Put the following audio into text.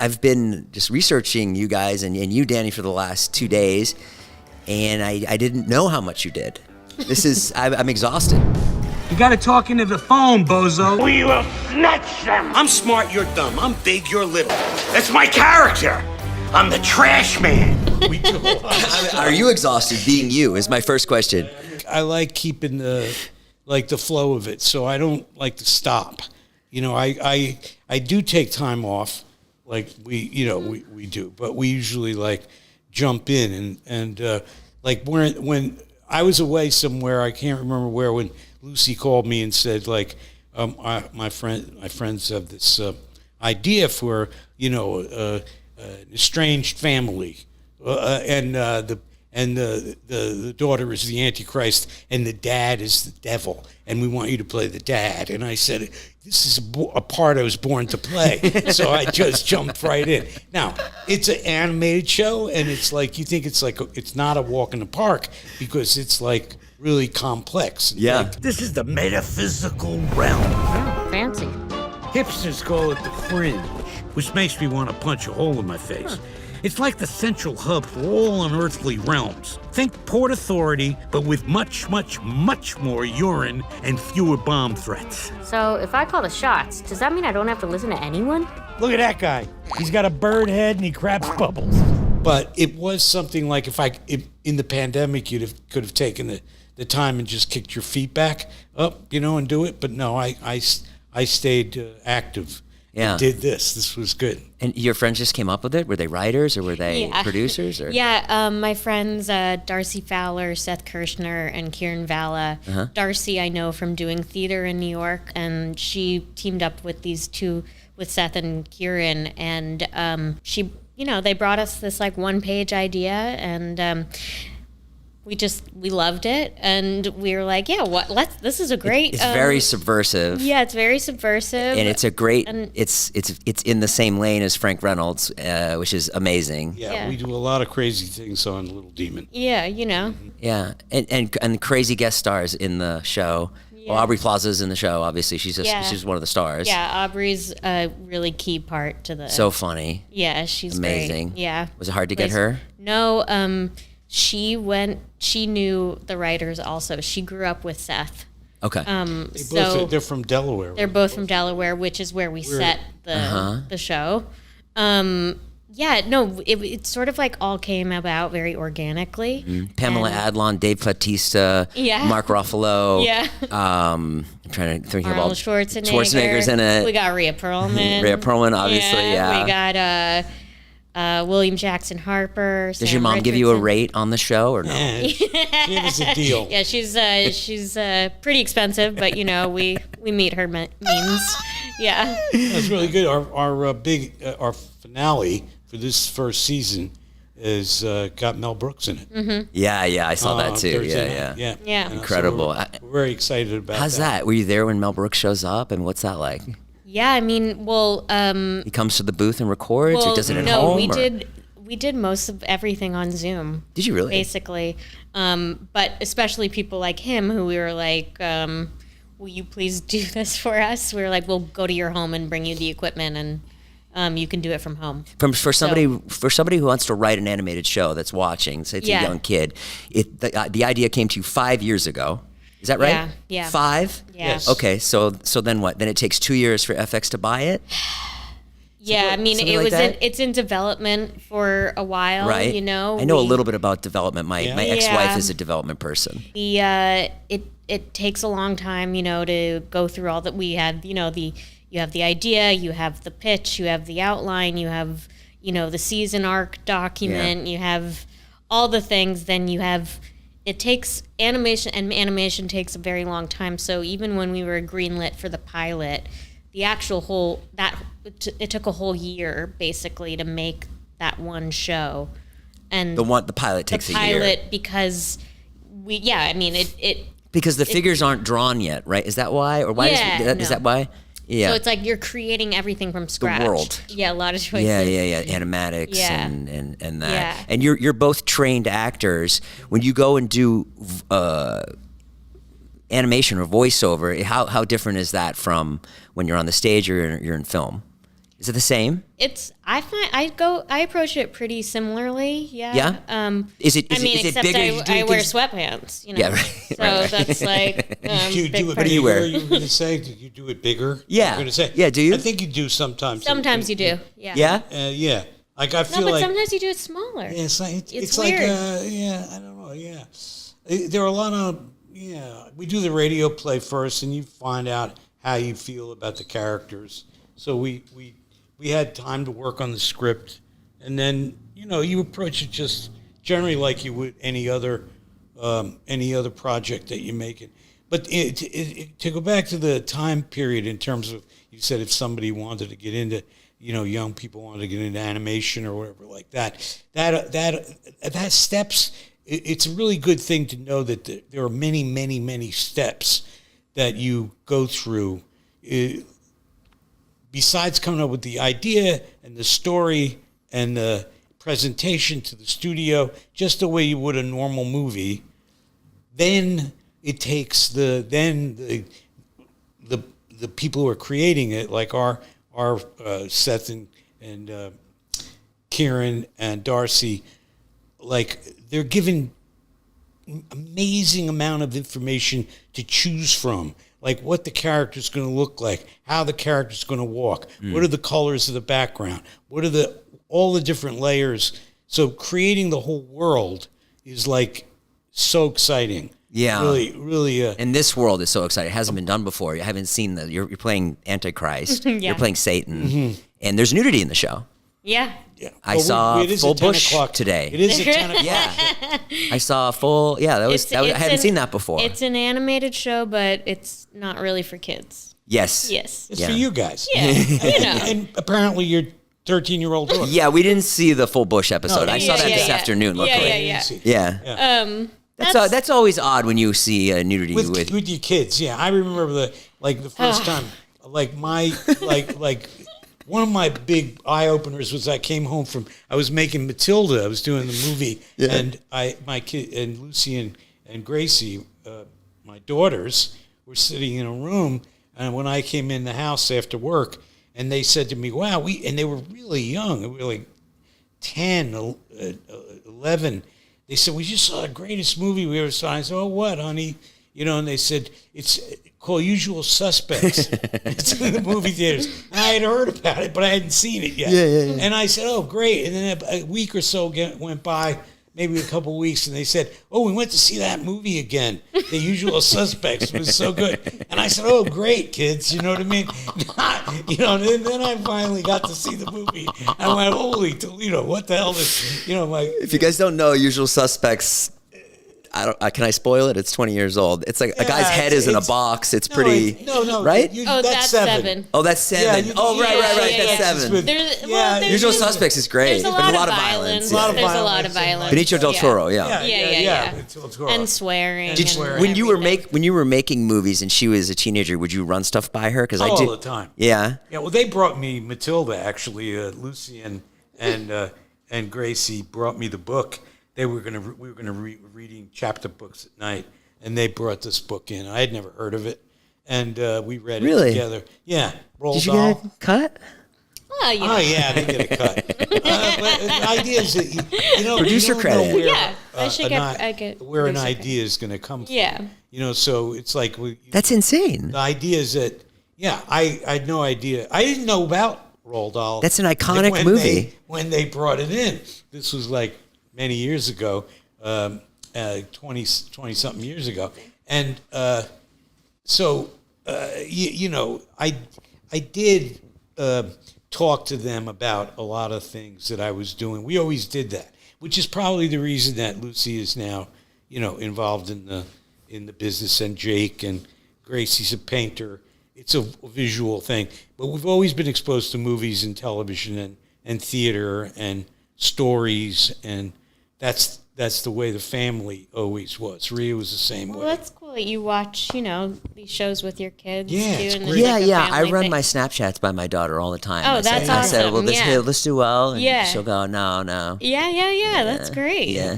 I've been just researching you guys and you, Danny, for the last 2 days, and I didn't know how much you did. I'm exhausted. You gotta talk into the phone, bozo. We will snatch them. I'm smart, you're dumb. I'm big, you're little. That's my character. I'm the trash man. We do a lot of stuff. Are you exhausted being you is my first question. I like keeping the flow of it, so I don't like to stop. You know, I do take time off, like we do, but we usually like jump in and like when I was away somewhere, I can't remember where, when Lucy called me and said like, my friends have this idea for an estranged family, and the daughter is the Antichrist and the dad is the devil, and we want you to play the dad. And I said, this is a part I was born to play. So I just jumped right in. Now, it's an animated show, and it's like, you think it's like, it's not a walk in the park because it's like really complex. Yeah. Like, this is the metaphysical realm. Oh, fancy. Hipsters call it the fringe, which makes me want to punch a hole in my face. It's like the central hub for all unearthly realms. Think Port Authority, but with much, much, much more urine and fewer bomb threats. So if I call the shots, does that mean I don't have to listen to anyone? Look at that guy. He's got a bird head and he craps bubbles. But it was something like if in the pandemic, could have taken the time and just kicked your feet back up, and do it. But no, I stayed active. Yeah. And did this. This was good. And your friends just came up with it? Were they writers or were they producers? Or? Yeah, my friends Darcy Fowler, Seth Kirshner, and Kieran Valla. Uh-huh. Darcy I know from doing theater in New York, and she teamed up with these two, with Seth and Kieran, and they brought us this like one-page idea, and we loved it, and we were like, this is a great. It's very subversive. Yeah, it's very subversive, and it's a great. It's in the same lane as Frank Reynolds, which is amazing. Yeah, we do a lot of crazy things on Little Demon. Yeah, Yeah, and crazy guest stars in the show. Yeah. Well, Aubrey Plaza's in the show. Obviously, she's one of the stars. Yeah, Aubrey's a really key part to the. So funny. Yeah, she's amazing. Great. Yeah. Was it hard to get her? No. She knew the writers also. She grew up with Seth. Okay. They're from Delaware. They're both from Delaware, which is where we set the show. It sort of like all came about very organically. Mm-hmm. Pamela Adlon, Dave Bautista, Mark Ruffalo. Yeah. I'm trying to think of all. Arnold Schwarzenegger. Schwarzenegger's in it. We got Rhea Perlman. Rhea Perlman, obviously, yeah. We got William Jackson Harper. Does your mom give you a rate on the show or no? Yeah, give us a deal. Yeah, she's pretty expensive, but we meet her means. Yeah. That's really good. Our finale for this first season is got Mel Brooks in it. Mm-hmm. Yeah, I saw that too. Yeah. Incredible. So we're very excited about How's that? Were you there when Mel Brooks shows up, and what's that like? Yeah, I mean, he comes to the booth and records, or does it at home? No, we did most of everything on Zoom. Did you really? Basically, but especially people like him, who we were like, "Will you please do this for us?" We were like, "We'll go to your home and bring you the equipment, and you can do it from home." For somebody who wants to write an animated show that's watching, say it's a young kid, the idea came to you 5 years ago. Is that right? Yeah. 5? Yeah. Yes. Okay, so then what? Then it takes 2 years for FX to buy it? Yeah, I mean, it's in development for a while, right? I know a little bit about development. My ex-wife is a development person. It takes a long time, to go through all that. We had, you have the idea, you have the pitch, you have the outline, you have, the season arc document, you have all the things, then you have. It takes animation, and animation takes a very long time. So even when we were greenlit for the pilot, the actual it took a whole year basically to make that one show. And the pilot takes a year. Because because the figures aren't drawn yet, right? Is that why? Or why is that why? Yeah. So it's like you're creating everything from scratch. The world. Yeah, a lot of choices. Yeah. Animatics and that. Yeah. And you're both trained actors. When you go and do animation or voiceover, how different is that from when you're on the stage or you're in film? Is it the same? I approach it pretty similarly. Yeah. Yeah? Is it except bigger? I wear sweatpants. You know? Yeah, right. So right. that's like. Do you do it What do you bigger? wear? You were going to say? Do you do it bigger? Yeah. You were gonna say? Yeah, do you? I think you do sometimes. Sometimes you do. Yeah. Yeah? Yeah. Like I No, feel but like. sometimes you do it smaller. Yeah, it's like It's like weird. I don't know. Yeah, there are a lot of We do the radio play first, and you find out how you feel about the characters. So we had time to work on the script, and then you approach it just generally like you would any other project that you make it. But to go back to the time period in terms of, you said if somebody wanted to get into, young people wanted to get into animation or whatever like that, that steps. It's a really good thing to know that there are many, many, many steps that you go through. Besides coming up with the idea and the story and the presentation to the studio, just the way you would a normal movie, then it takes the people who are creating it, like our Seth and Kieran and Darcy, like they're given amazing amount of information to choose from, like what the character's going to look like, how the character's going to walk, what are the colors of the background, what are all the different layers. So creating the whole world is like so exciting. Yeah. Really. And this world is so exciting. It hasn't been done before. You haven't seen you're playing Antichrist. Yeah. You're playing Satan. And there's nudity in the show. Yeah. Yeah. I saw it is full at 10 bush o'clock today. It is at 10 o'clock. Yeah. I saw a full, I hadn't seen that before. It's an animated show, but it's not really for kids. Yes. Yes. It's for you guys. Yeah. And apparently your 13-year-old daughter. Yeah, we didn't see the full bush episode. I saw Yeah, that yeah, this yeah. afternoon, Yeah, luckily. yeah. Yeah. That's always odd when you see nudity with your kids. Yeah, I remember the first time, one of my big eye openers was I came home I was making Matilda. I was doing the movie, and my kid and Lucy and Gracie, my daughters, were sitting in a room, and when I came in the house after work, and they said to me, "Wow, and they were really young. They were like 10, 11. They said, "We just saw the greatest movie we ever saw." I said, "Oh, what, honey?" And they said, "It's called Usual Suspects." It's in the movie theaters. And I had heard about it, but I hadn't seen it yet. Yeah. And I said, "Oh, great." And then a week or so went by, maybe a couple of weeks, and they said, "Oh, we went to see that movie again, The Usual Suspects. It was so good." And I said, "Oh, great, kids." You know what I mean? And then I finally got to see the movie. I went, "Holy Toledo, what the hell is," If you guys don't know Usual Suspects, can I spoil it? It's 20 years old. It's like a guy's head is in a box. It's pretty. No. Right? That's 7. Oh, that's 7. Yeah, right. yeah, That's 7. There's Usual Suspects is great. There's a lot of violence. A lot of There's a violence. lot of violence. Benicio del Toro, yeah. Yeah. Del Toro. And swearing. Did you, and when you were everything. when you were making movies and she was a teenager, would you run stuff by her? Because I did all the time. Yeah. Yeah, well, they brought me Matilda, actually. Lucy and Gracie brought me the book. We were gonna reading chapter books at night, and they brought this book in. I had never heard of it, and we read it together. Yeah, Roald Did you Dahl. get a cut? Well, Oh yeah, they get a cut. But the idea is that Producer you don't know credit. where, Yeah, I should get where an producer idea is going to come from. Yeah. So it's like That's insane. the idea is that I had no idea. I didn't know about Roald Dahl. That's an iconic when movie. When they brought it in, this was like many years ago, 20 something years ago, and I did talk to them about a lot of things that I was doing. We always did that, which is probably the reason that Lucy is now, involved in the business, and Jake and Gracie's a painter. It's a visual thing, but we've always been exposed to movies and television and theater and stories, and that's the way the family always was. Rhea was the same way. Well, that's cool that you watch, these shows with your kids. Yeah, too, it's and great. there's like a I family run thing. my Snapchats by my daughter all the time. Oh, I that's say, I said, awesome, well, yeah. let's do well, and Yeah. she'll go, no. Yeah, that's great. Yeah.